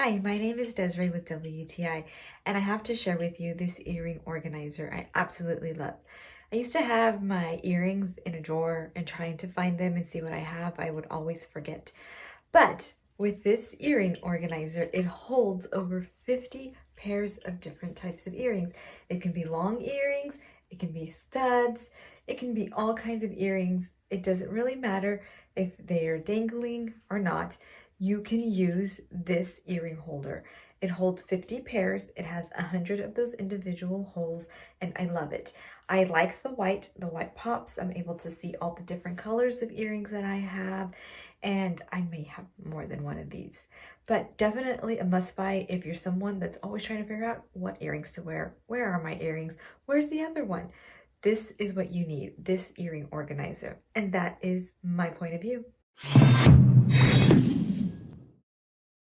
Hi, my name is Desiree with WTI, and I have to share with you this earring organizer I absolutely love. I used to have my earrings in a drawer, and trying to find them and see what I have, I would always forget. But with this earring organizer, it holds over 50 pairs of different types of earrings. It can be long earrings, it can be studs, it can be all kinds of earrings. It doesn't really matter if they are dangling or not. You can use this earring holder. It holds 50 pairs. It has 100 of those individual holes, and I love it. I like the white. The white pops. I'm able to see all the different colors of earrings that I have, and I may have more than one of these. But definitely a must buy if you're someone that's always trying to figure out what earrings to wear. Where are my earrings? Where's the other one? This is what you need, this earring organizer. And that is my point of view.